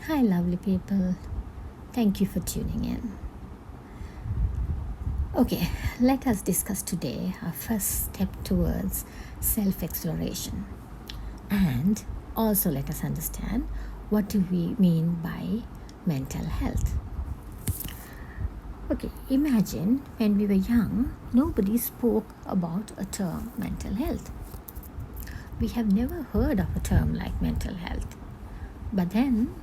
Hi, lovely people. Thank you for tuning in. Okay, let us discuss today our first step towards self exploration. And also, let us understand what do we mean by mental health. Okay, imagine when we were young, nobody spoke about a term mental health. We have never heard of a term like mental health. But then,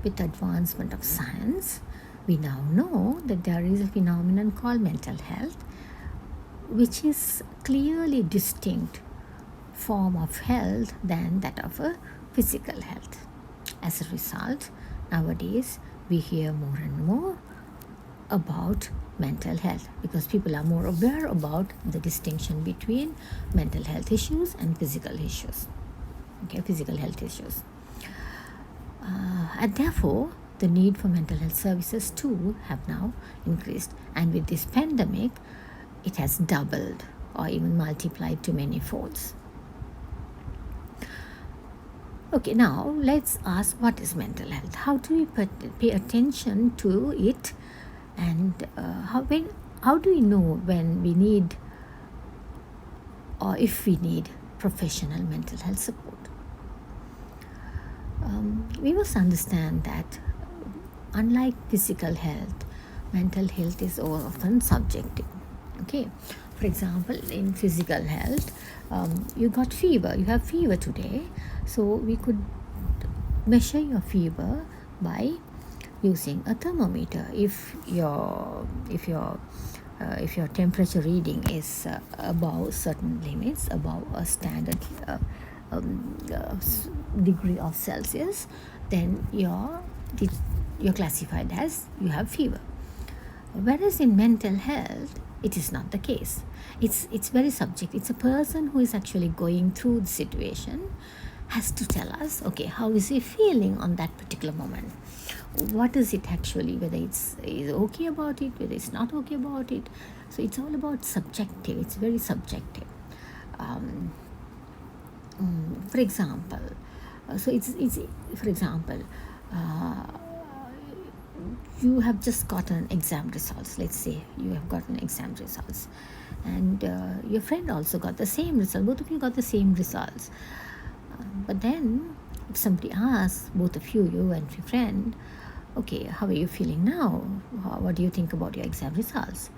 with the advancement of science, we now know that there is a phenomenon called mental health, which is clearly distinct form of health than that of a physical health. As a result, nowadays we hear more and more about mental health because people are more aware about the distinction between mental health issues and physical issues. Okay, physical health issues. And therefore, the need for mental health services too have now increased. And with this pandemic, it has doubled or even multiplied to many folds. Okay, now let's ask, what is mental health? How do we pay attention to it? And how do we know when we need or if we need professional mental health support? We must understand that unlike physical health, mental health is often subjective. Okay, for example, in physical health, you got fever, you have fever today, so we could measure your fever by using a thermometer. If your temperature reading is above certain limits, above a standard degree of Celsius, then you're classified as you have fever. Whereas in mental health, it is not the case. It's very subjective. It's a person who is actually going through the situation has to tell us, okay, how is he feeling on that particular moment? What is it actually, whether is okay about it, whether it's not okay about it. So it's all about subjective. It's very subjective. For example, you have just gotten exam results. Let's say you have gotten exam results, and your friend also got the same result. Both of you got the same results. But then, if somebody asks both of you, you and your friend, okay, how are you feeling now? What do you think about your exam results?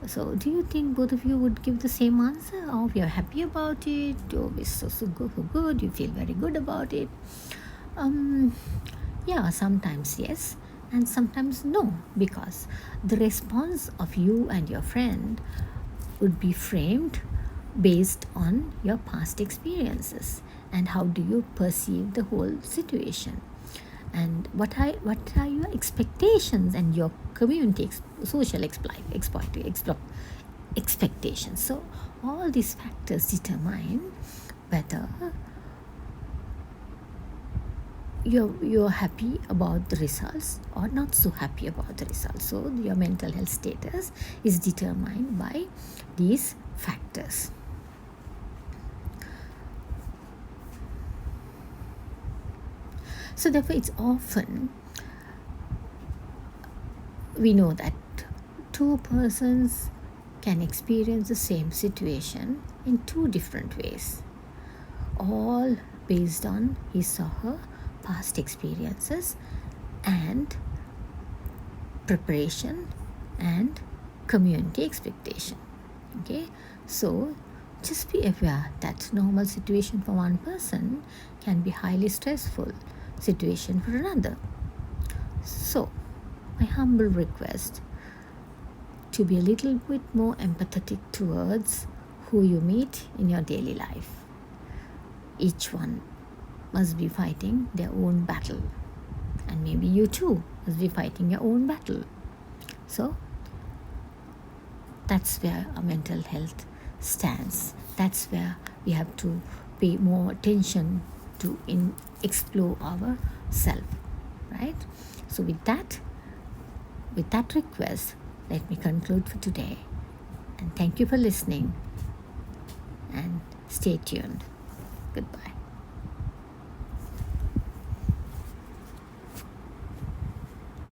So, do you think both of you would give the same answer? Oh, you're happy about it. Oh, it's so good. You feel very good about it. Yeah, sometimes yes, and sometimes no, because the response of you and your friend would be framed based on your past experiences and how do you perceive the whole situation, and what are your expectations and your community social expectations. So all these factors determine whether you're happy about the results or not so happy about the results. So your mental health status is determined by these factors. So therefore, it's often, we know that two persons can experience the same situation in two different ways, all based on his or her past experiences and preparation and community expectation. Okay, so just be aware that normal situation for one person can be highly stressful situation for another. So my humble request to be a little bit more empathetic towards who you meet in your daily life. Each one must be fighting their own battle, and maybe you too must be fighting your own battle. So that's where our mental health stands. That's where we have to pay more attention to explore our self, right? So with that request, let me conclude for today, and thank you for listening, and stay tuned. Goodbye.